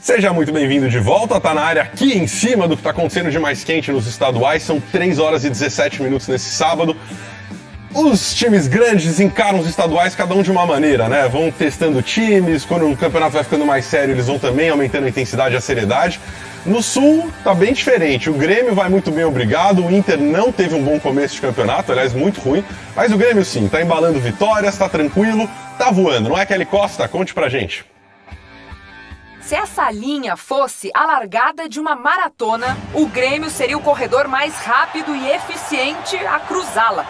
Seja muito bem-vindo de volta, tá na área aqui em cima do que tá acontecendo de mais quente nos estaduais, são 3 horas e 17 minutos nesse sábado. Os times grandes encaram os estaduais cada um de uma maneira, né? Vão testando times, quando o campeonato vai ficando mais sério eles vão também aumentando a intensidade e a seriedade. No Sul tá bem diferente, o Grêmio vai muito bem, obrigado, o Inter não teve um bom começo de campeonato, aliás muito ruim, mas o Grêmio sim, tá embalando vitórias, tá tranquilo, tá voando, não é, Kelly Costa? Conte pra gente. Se essa linha fosse a largada de uma maratona, o Grêmio seria o corredor mais rápido e eficiente a cruzá-la.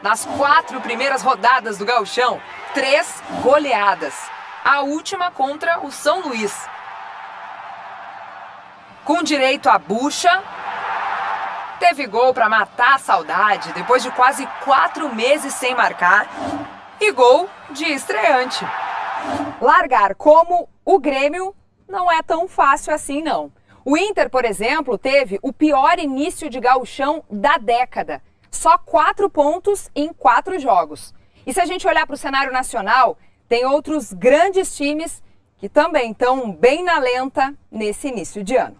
Nas 4 primeiras rodadas do Gauchão, 3 goleadas. A última contra o São Luís. Com direito à bucha, teve gol para matar a saudade depois de quase 4 meses sem marcar. E gol de estreante. Largar como o Grêmio não é tão fácil assim, não. O Inter, por exemplo, teve o pior início de gauchão da década. Só 4 pontos em 4 jogos. E se a gente olhar para o cenário nacional, tem outros grandes times que também estão bem na lenta nesse início de ano.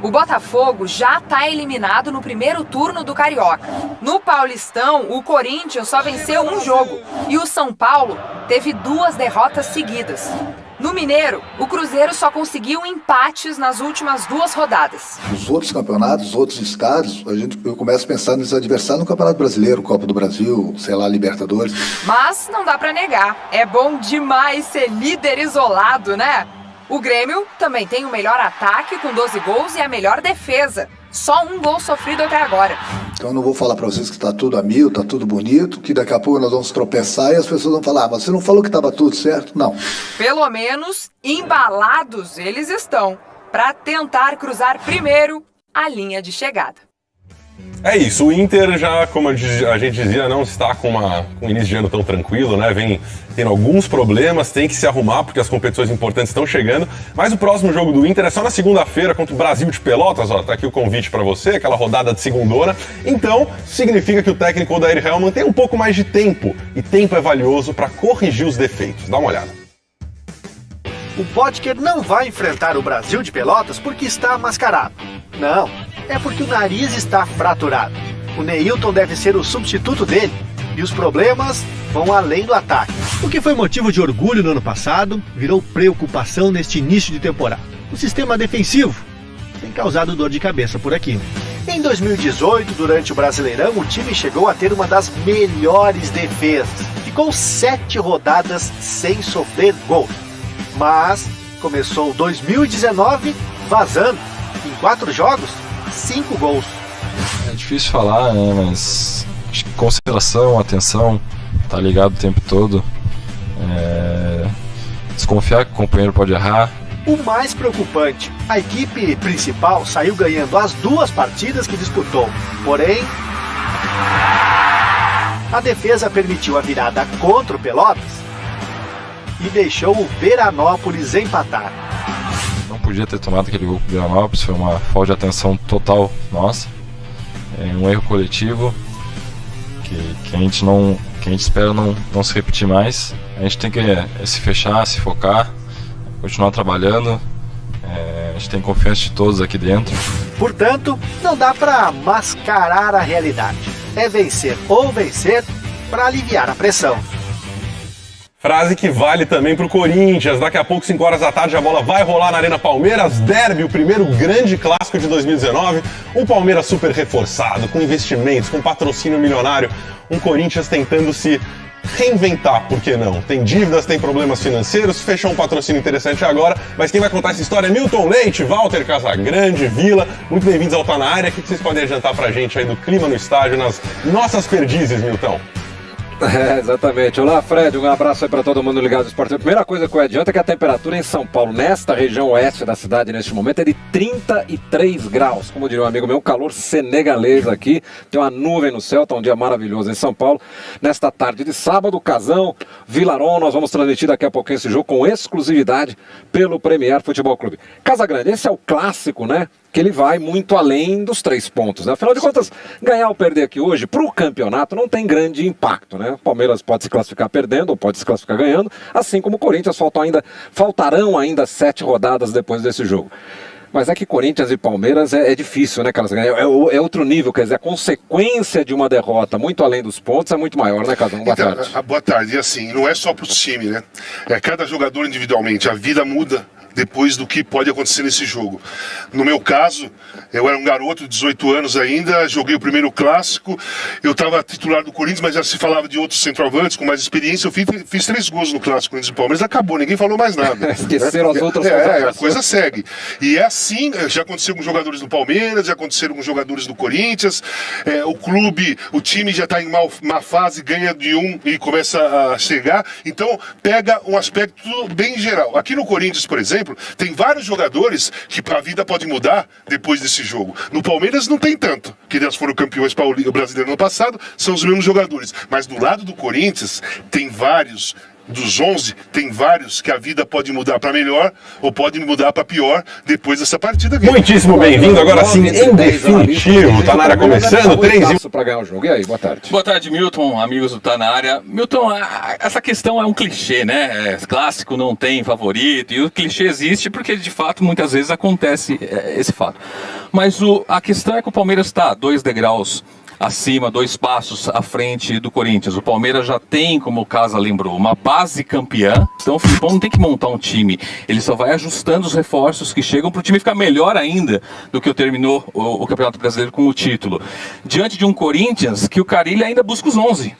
O Botafogo já está eliminado no primeiro turno do Carioca. No Paulistão, o Corinthians só venceu um jogo e o São Paulo teve 2 derrotas seguidas. No Mineiro, o Cruzeiro só conseguiu empates nas últimas 2 rodadas. Os outros campeonatos, os outros estados, eu começo a pensar nos adversários no Campeonato Brasileiro, Copa do Brasil, sei lá, Libertadores. Mas não dá pra negar, é bom demais ser líder isolado, né? O Grêmio também tem o melhor ataque com 12 gols e a melhor defesa. Só 1 gol sofrido até agora. Então eu não vou falar pra vocês que tá tudo a mil, tá tudo bonito, que daqui a pouco nós vamos tropeçar e as pessoas vão falar, mas você não falou que tava tudo certo? Não. Pelo menos embalados eles estão para tentar cruzar primeiro a linha de chegada. É isso, o Inter já, como a gente dizia, não está com um início de ano tão tranquilo, né? Vem tendo alguns problemas, tem que se arrumar porque as competições importantes estão chegando. Mas o próximo jogo do Inter é só na segunda-feira contra o Brasil de Pelotas, ó, tá aqui o convite para você, aquela rodada de segundona. Então, significa que o técnico Odair Hellmann tem um pouco mais de tempo, e tempo é valioso para corrigir os defeitos. Dá uma olhada. O Potker não vai enfrentar o Brasil de Pelotas porque está mascarado. Não, é porque o nariz está fraturado. O Neilton deve ser o substituto dele e os problemas vão além do ataque. O que foi motivo de orgulho no ano passado virou preocupação neste início de temporada. O sistema defensivo tem causado dor de cabeça por aqui. Em 2018, durante o Brasileirão, o time chegou a ter uma das melhores defesas. Ficou 7 rodadas sem sofrer gol. Mas começou 2019 vazando. Em 4 jogos, 5 gols. É difícil falar, né? Mas acho que consideração, atenção, tá ligado o tempo todo. Desconfiar que o companheiro pode errar. O mais preocupante, a equipe principal saiu ganhando as 2 partidas que disputou. Porém, a defesa permitiu a virada contra o Pelotas e deixou o Veranópolis empatar. Não podia ter tomado aquele gol com o Veranópolis, foi uma falta de atenção total nossa. Um erro coletivo que a gente espera não se repetir mais. A gente tem que se fechar, se focar, continuar trabalhando. A gente tem confiança de todos aqui dentro. Portanto, não dá para mascarar a realidade. É vencer ou vencer para aliviar a pressão. Frase que vale também pro Corinthians. Daqui a pouco, 5 horas da tarde, a bola vai rolar na Arena Palmeiras. Derby, o primeiro grande clássico de 2019. Um Palmeiras super reforçado, com investimentos, com patrocínio milionário. Um Corinthians tentando se reinventar, por que não? Tem dívidas, tem problemas financeiros, fechou um patrocínio interessante agora, mas quem vai contar essa história é Milton Leite, Walter Casagrande, Vila. Muito bem-vindos ao Tá Na Área. O que vocês podem adiantar pra gente aí do clima no estádio, nas nossas perdizes, Milton? Exatamente. Olá, Fred, um abraço aí para todo mundo ligado no esporte. A primeira coisa que eu adianto é que a temperatura em São Paulo, nesta região oeste da cidade, neste momento, é de 33 graus. Como diria um amigo meu, um calor senegalês aqui. Tem uma nuvem no céu, tá um dia maravilhoso em São Paulo. Nesta tarde de sábado, Casão, Vilaron, nós vamos transmitir daqui a pouquinho esse jogo com exclusividade pelo Premier Futebol Clube. Casagrande, esse é o clássico, né? que ele vai muito além dos 3 pontos, né? Afinal de contas, ganhar ou perder aqui hoje, para o campeonato, não tem grande impacto, né? O Palmeiras pode se classificar perdendo ou pode se classificar ganhando, assim como o Corinthians, faltarão ainda 7 rodadas depois desse jogo. Mas é que Corinthians e Palmeiras é difícil, né, Carlos? É outro nível, quer dizer, a consequência de uma derrota muito além dos pontos é muito maior, né, Casão? Boa tarde. Boa tarde. E assim, não é só para o time, né? É cada jogador individualmente. A vida muda depois do que pode acontecer nesse jogo. No meu caso, eu era um garoto de 18 anos ainda, joguei o primeiro clássico, eu estava titular do Corinthians, mas já se falava de outros centroavantes com mais experiência. Eu fiz 3 gols no clássico Corinthians e Palmeiras, acabou, ninguém falou mais nada. Esqueceram as outras a coisa segue. E é assim, já aconteceu com jogadores do Palmeiras, já aconteceram com jogadores do Corinthians, o clube, o time já está em má fase, ganha de um e começa a chegar, então pega um aspecto bem geral. Aqui no Corinthians, por exemplo, tem vários jogadores que a vida pode mudar depois desse jogo. No Palmeiras não tem tanto, que eles foram campeões brasileiros no ano passado, são os mesmos jogadores. Mas do lado do Corinthians, tem vários, dos 11, tem vários que a vida pode mudar para melhor ou pode mudar para pior depois dessa partida aqui. Muitíssimo bem-vindo, agora sim, em definitivo. Tá na área começando, 3 para ganhar o jogo. E aí, boa tarde. Boa tarde, Milton, amigos do Tá na Área. Milton, essa questão é um clichê, né? Clássico não tem favorito, e o clichê existe porque, de fato, muitas vezes acontece esse fato. Mas a questão é que o Palmeiras está 2 degraus acima, 2 passos à frente do Corinthians. O Palmeiras já tem, como o Casa lembrou, uma base campeã. Então o Filipão não tem que montar um time. Ele só vai ajustando os reforços que chegam para o time ficar melhor ainda do que terminou o Campeonato Brasileiro com o título. Diante de um Corinthians que o Carille ainda busca os 11.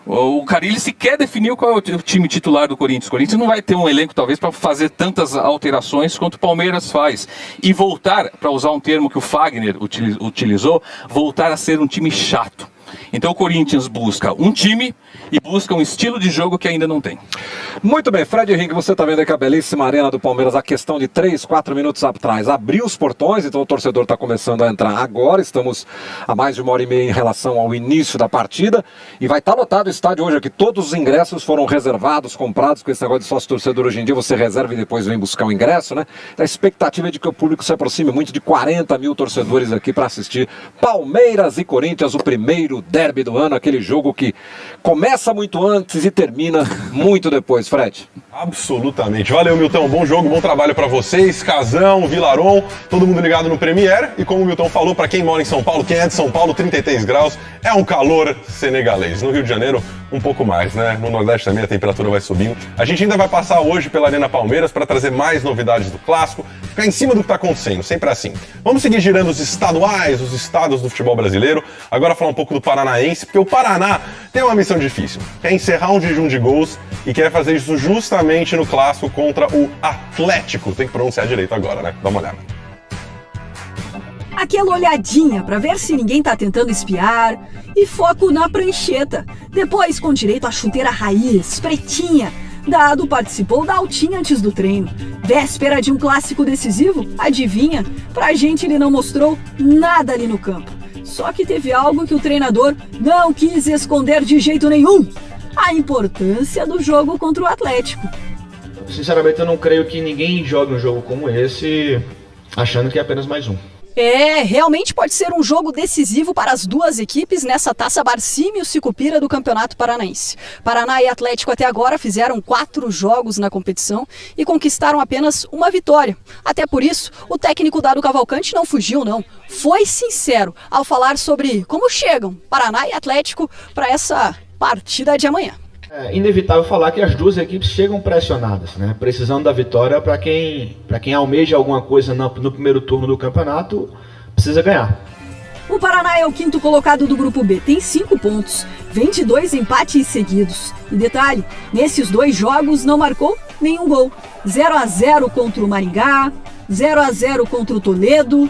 O Carille sequer definiu qual é o time titular do Corinthians. O Corinthians não vai ter um elenco, talvez, para fazer tantas alterações quanto o Palmeiras faz. E voltar, para usar um termo que o Fagner utilizou, voltar a ser um time chato. Então o Corinthians busca um time e busca um estilo de jogo que ainda não tem. Muito bem, Fred Henrique, você está vendo aqui a belíssima arena do Palmeiras, a questão de 3, 4 minutos atrás. Abriu os portões, então o torcedor está começando a entrar agora. Estamos a mais de 1h30 em relação ao início da partida. E vai estar lotado o estádio hoje aqui. Todos os ingressos foram reservados, comprados. Com esse negócio de sócio-torcedor hoje em dia, você reserva e depois vem buscar o ingresso, né? A expectativa é de que o público se aproxime muito de 40 mil torcedores aqui para assistir Palmeiras e Corinthians, o primeiro derby do ano, aquele jogo que começa muito antes e termina muito depois, Fred. Absolutamente. Valeu, Milton. Bom jogo, bom trabalho pra vocês. Casão, Vilaron, todo mundo ligado no Premier. E como o Milton falou, pra quem mora em São Paulo, quem é de São Paulo, 33 graus, é um calor senegalês. No Rio de Janeiro, um pouco mais, né? No Nordeste também a temperatura vai subindo. A gente ainda vai passar hoje pela Arena Palmeiras pra trazer mais novidades do clássico, ficar em cima do que tá acontecendo, sempre assim. Vamos seguir girando os estaduais, os estados do futebol brasileiro. Agora falar um pouco do Paranaense, porque o Paraná tem uma missão difícil. Quer encerrar um jejum de gols e quer fazer isso justamente no clássico contra o Atlético. Tem que pronunciar direito agora, né? Dá uma olhada. Aquela olhadinha pra ver se ninguém tá tentando espiar e foco na prancheta. Depois com direito à chuteira raiz, pretinha. Dado participou da altinha antes do treino. Véspera de um clássico decisivo? Adivinha? Pra gente ele não mostrou nada ali no campo. Só que teve algo que o treinador não quis esconder de jeito nenhum. A importância do jogo contra o Atlético. Sinceramente, eu não creio que ninguém jogue um jogo como esse achando que é apenas mais um. Realmente pode ser um jogo decisivo para as duas equipes nessa Taça Barcímio Sicupira do Campeonato Paranaense. Paraná e Atlético até agora fizeram 4 jogos na competição e conquistaram apenas uma vitória. Até por isso, o técnico Dado Cavalcante não fugiu, não. Foi sincero ao falar sobre como chegam Paraná e Atlético para essa partida de amanhã. É inevitável falar que as duas equipes chegam pressionadas, né? Precisando da vitória para quem almeja alguma coisa no primeiro turno do campeonato, precisa ganhar. O Paraná é o 5º colocado do Grupo B, tem 5 pontos, vem de 2 empates seguidos. E detalhe, nesses 2 jogos não marcou nenhum gol. 0-0 contra o Maringá, 0-0 contra o Toledo.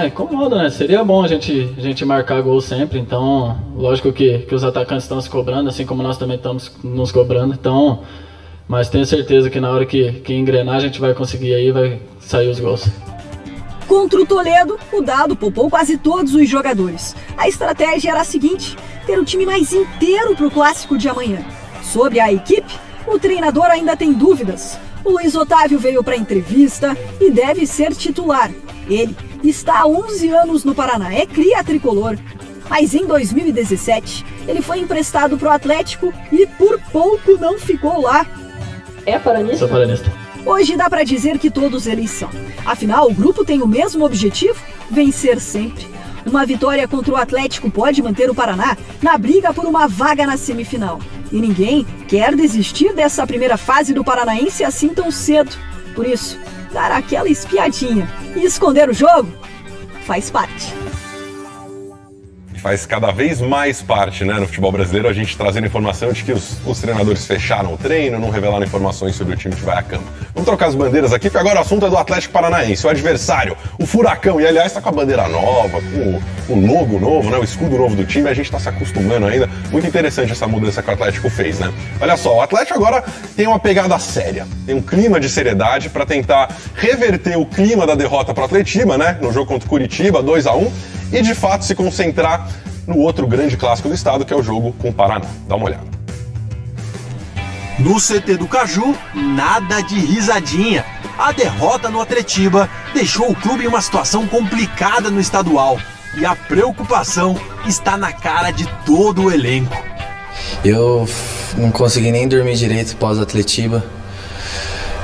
Incomoda, né? Seria bom a gente marcar gol sempre, então lógico que os atacantes estão se cobrando, assim como nós também estamos nos cobrando, então, mas tenho certeza que na hora que engrenar a gente vai conseguir aí, vai sair os gols. Contra o Toledo, o Dado poupou quase todos os jogadores. A estratégia era a seguinte, ter o time mais inteiro para o clássico de amanhã. Sobre a equipe, o treinador ainda tem dúvidas. O Luiz Otávio veio para a entrevista e deve ser titular. Ele está há 11 anos no Paraná, é cria tricolor. Mas em 2017, ele foi emprestado para o Atlético e por pouco não ficou lá. É paranista? Sou paranista. Hoje dá para dizer que todos eles são. Afinal, o grupo tem o mesmo objetivo: vencer sempre. Uma vitória contra o Atlético pode manter o Paraná na briga por uma vaga na semifinal. E ninguém quer desistir dessa primeira fase do Paranaense assim tão cedo. Por isso, dar aquela espiadinha e esconder o jogo faz parte. Faz cada vez mais parte, né, no futebol brasileiro, a gente trazendo informação de que os treinadores fecharam o treino, não revelaram informações sobre o time que vai a campo. Vamos trocar as bandeiras aqui, porque agora o assunto é do Atlético Paranaense, o adversário, o Furacão, e aliás está com a bandeira nova, com o logo novo, né, o escudo novo do time, a gente está se acostumando ainda. Muito interessante essa mudança que o Atlético fez, né? Olha só, o Atlético agora tem uma pegada séria, tem um clima de seriedade para tentar reverter o clima da derrota para o Atletiba, né, no jogo contra o Curitiba, 2-1, e de fato se concentrar no outro grande clássico do estado, que é o jogo com o Paraná. Dá uma olhada. No CT do Caju, nada de risadinha. A derrota no Atletiba deixou o clube em uma situação complicada no estadual. E a preocupação está na cara de todo o elenco. Eu não consegui nem dormir direito pós-Atletiba.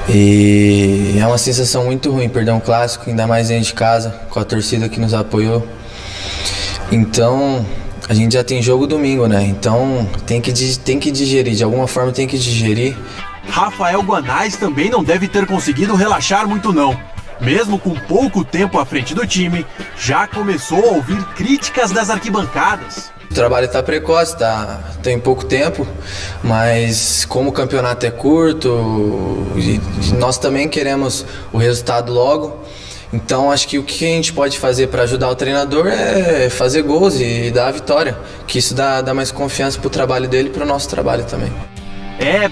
E é uma sensação muito ruim perder um clássico, ainda mais dentro de casa, com a torcida que nos apoiou. Então, a gente já tem jogo domingo, né? Então, tem que digerir, de alguma forma tem que digerir. Rafael Guanais também não deve ter conseguido relaxar muito não. Mesmo com pouco tempo à frente do time, já começou a ouvir críticas das arquibancadas. O trabalho está precoce, tem pouco tempo, mas como o campeonato é curto, nós também queremos o resultado logo. Então acho que o que a gente pode fazer para ajudar o treinador é fazer gols e dar a vitória, que isso dá mais confiança para o trabalho dele e para o nosso trabalho também.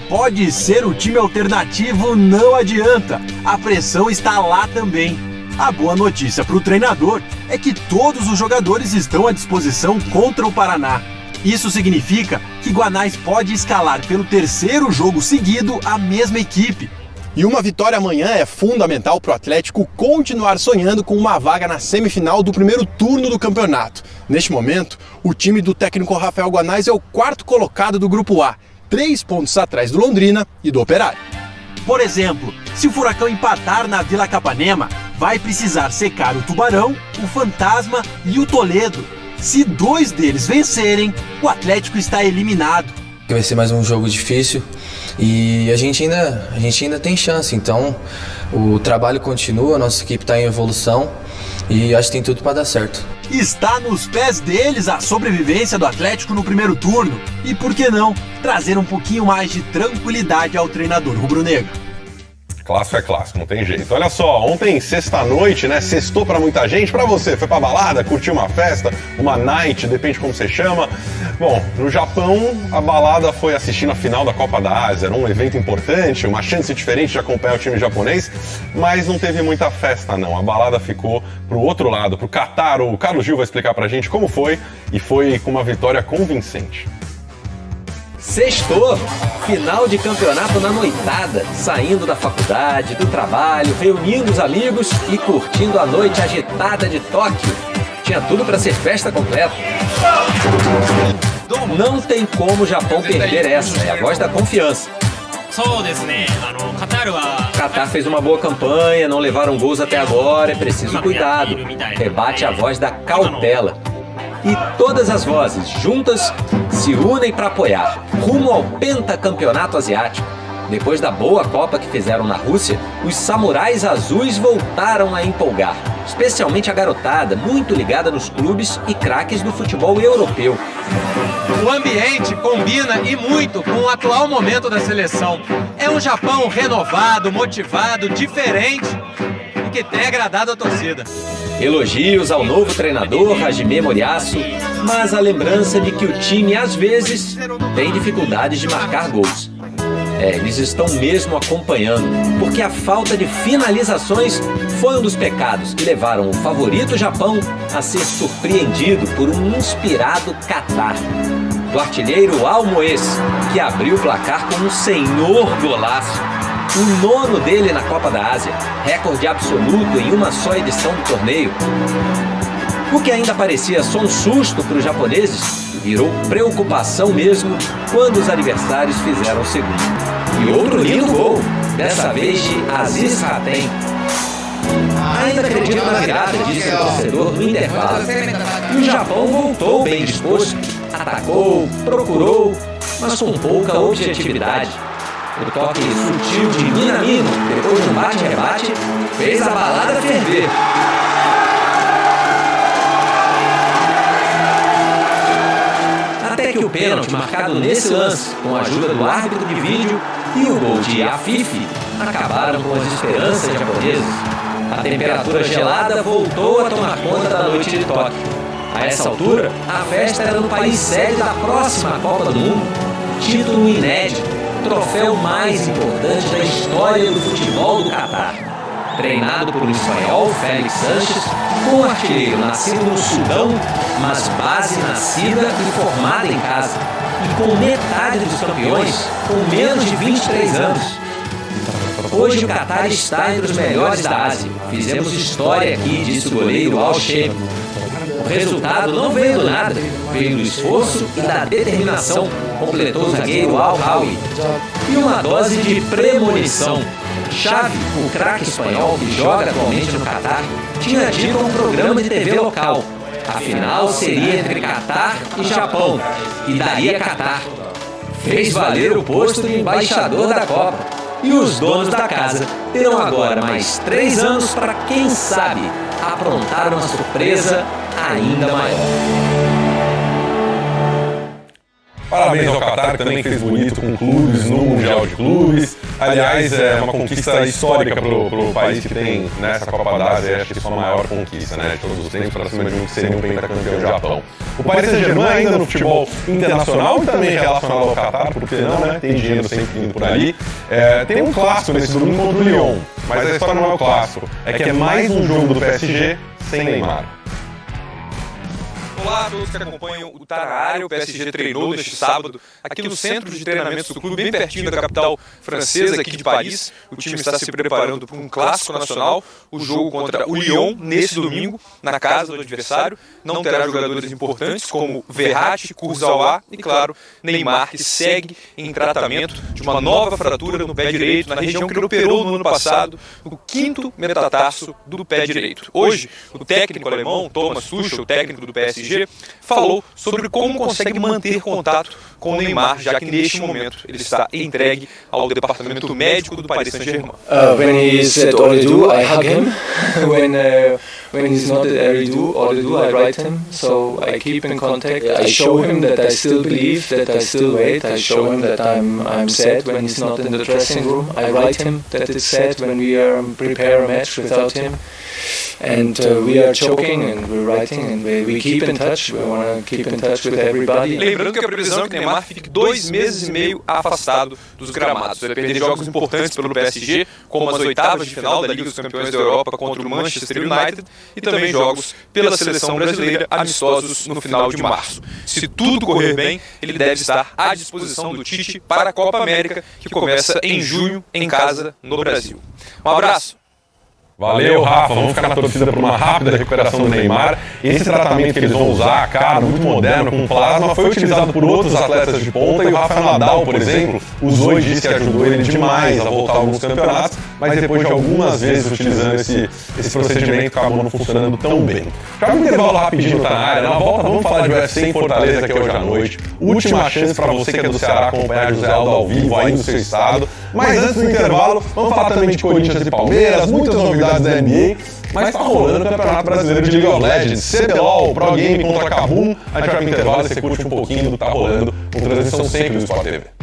Pode ser o time alternativo, não adianta, a pressão está lá também. A boa notícia para o treinador é que todos os jogadores estão à disposição contra o Paraná. Isso significa que Guanais pode escalar pelo terceiro jogo seguido a mesma equipe. E uma vitória amanhã é fundamental para o Atlético continuar sonhando com uma vaga na semifinal do primeiro turno do campeonato. Neste momento, o time do técnico Rafael Guanais é o quarto colocado do Grupo A, 3 pontos atrás do Londrina e do Operário. Por exemplo, se o Furacão empatar na Vila Capanema, vai precisar secar o Tubarão, o Fantasma e o Toledo. Se 2 deles vencerem, o Atlético está eliminado. Vai ser mais um jogo difícil e a gente ainda tem chance, então o trabalho continua, a nossa equipe está em evolução e acho que tem tudo para dar certo. Está nos pés deles a sobrevivência do Atlético no primeiro turno e, por que não, trazer um pouquinho mais de tranquilidade ao treinador rubro-negro. Clássico é clássico, não tem jeito. Olha só, ontem, sexta-noite, né? Sextou pra muita gente. Pra você, foi pra balada, curtiu uma festa, uma night, depende como você chama. Bom, no Japão, a balada foi assistindo a final da Copa da Ásia. Era um evento importante, uma chance diferente de acompanhar o time japonês, mas não teve muita festa, não. A balada ficou pro outro lado, pro Catar. O Carlos Gil vai explicar pra gente como foi, e foi com uma vitória convincente. Sextou, final de campeonato na noitada, saindo da faculdade, do trabalho, reunindo os amigos e curtindo a noite agitada de Tóquio. Tinha tudo para ser festa completa. Não tem como o Japão perder essa, é a voz da confiança. O Catar fez uma boa campanha, não levaram gols até agora, é preciso cuidado. Rebate a voz da cautela. E todas as vozes, juntas, se unem para apoiar, rumo ao pentacampeonato asiático. Depois da boa Copa que fizeram na Rússia, os samurais azuis voltaram a empolgar, especialmente a garotada, muito ligada nos clubes e craques do futebol europeu. O ambiente combina e muito com o atual momento da seleção. É um Japão renovado, motivado, diferente e que tem agradado a torcida. Elogios ao novo treinador, Hajime Moriyasu, mas a lembrança de que o time, às vezes, tem dificuldades de marcar gols. Eles estão mesmo acompanhando, porque a falta de finalizações foi um dos pecados que levaram o favorito Japão a ser surpreendido por um inspirado Catar. Do artilheiro Almoez, que abriu o placar com um senhor golaço. o 9º dele na Copa da Ásia, recorde absoluto em uma só edição do torneio. O que ainda parecia só um susto para os japoneses, virou preocupação mesmo quando os adversários fizeram o segundo. E outro lindo gol, dessa vez de Aziz Hatem. Ainda acredito na virada, disse o torcedor no intervalo. E o Japão voltou bem disposto, atacou, procurou, mas com pouca objetividade. O toque sutil de Minamino, depois de um bate-rebate, fez a balada ferver. Até que o pênalti marcado nesse lance, com a ajuda do árbitro de vídeo, e o gol de Afife acabaram com as esperanças japonesas. A temperatura gelada voltou a tomar conta da noite de Tóquio. A essa altura, a festa era no país sede da próxima Copa do Mundo. Título inédito, troféu mais importante da história do futebol do Catar. Treinado por um espanhol, Félix Sanches, com um artilheiro nascido no Sudão, mas base nascida e formada em casa. E com metade dos campeões com menos de 23 anos. Hoje o Catar está entre os melhores da Ásia. Fizemos história aqui, disse o goleiro Al-Sheikh. O resultado não veio do nada, veio do esforço e da determinação, completou o zagueiro Al-Hawi. E uma dose de premonição. Xavi, o craque espanhol que joga atualmente no Catar, tinha dito a um programa de TV local. A final seria entre Catar e Japão, e daria Catar. Fez valer o posto de embaixador da Copa. E os donos da casa terão agora mais 3 anos para, quem sabe, aprontar uma surpresa ainda maior. Parabéns ao Qatar, que também fez bonito com clubes no Mundial de Clubes. Aliás, é uma conquista histórica para o país que tem nessa Copa da Ásia, acho que sua maior conquista, né, de todos os tempos, para cima de um que seria um pentacampeão do Japão. O Paris Saint-Germain ainda no futebol internacional e também relacionado ao Qatar, porque não, né, tem dinheiro sempre indo por ali. Tem um clássico nesse domingo contra o Lyon, mas a história não é o clássico, é que é mais um jogo do PSG sem Neymar. Olá a todos que acompanham o Tá na Área. O PSG treinou neste sábado aqui no centro de treinamentos do clube, bem pertinho da capital francesa, aqui de Paris. O time está se preparando para um clássico nacional, o jogo contra o Lyon, nesse domingo, na casa do adversário. Não terá jogadores importantes como Verratti, Kurzawa e, claro, Neymar, que segue em tratamento de uma nova fratura no pé direito, na região que ele operou no ano passado, no 5º metatarso do pé direito. Hoje, o técnico alemão, Thomas Tuchel, o técnico do PSG, falou sobre como consegue manter contato com o Neymar, já que neste momento ele está entregue ao departamento médico do Paris Saint-Germain. When he's at Ooredoo, I hug him. When he's not at Ooredoo, I write him. So I keep in contact. I show him that I still believe, that I still wait. I show him that I'm sad when he's not in the dressing room. I write him that it's sad when we prepare a match without him. And we are joking and we're writing and we keep in touch. We want to keep in touch with everybody. Lembrando que a previsão é que Neymar fique 2 meses e meio afastado dos gramados. Vai perder jogos importantes pelo PSG, como as oitavas de final da Liga dos Campeões da Europa contra o Manchester United e também jogos pela seleção brasileira amistosos no final de março. Se tudo correr bem, ele deve estar à disposição do Tite para a Copa América, que começa em junho em casa no Brasil. Um abraço! Valeu, Rafa. Vamos ficar na torcida por uma rápida recuperação do Neymar. Esse tratamento que eles vão usar, caro, muito moderno, com plasma, foi utilizado por outros atletas de ponta e o Rafael Nadal, por exemplo, usou e disse que ajudou ele demais a voltar a alguns campeonatos, mas depois de algumas vezes utilizando esse procedimento, acabou não funcionando tão bem. Já um intervalo rapidinho tá na área. Na volta vamos falar de UFC em Fortaleza aqui hoje à noite. Última chance para você que é do Ceará acompanhar José Aldo ao vivo aí no seu estado. Mas antes do intervalo, vamos falar também de Corinthians e Palmeiras, muitas novidades da NBA, mas tá rolando o Campeonato Brasileiro de League of Legends, CBLOL, Pro Game contra Kabum. A gente vai pro intervalo e você curte um pouquinho do que tá rolando com transmissão sempre do Sport TV.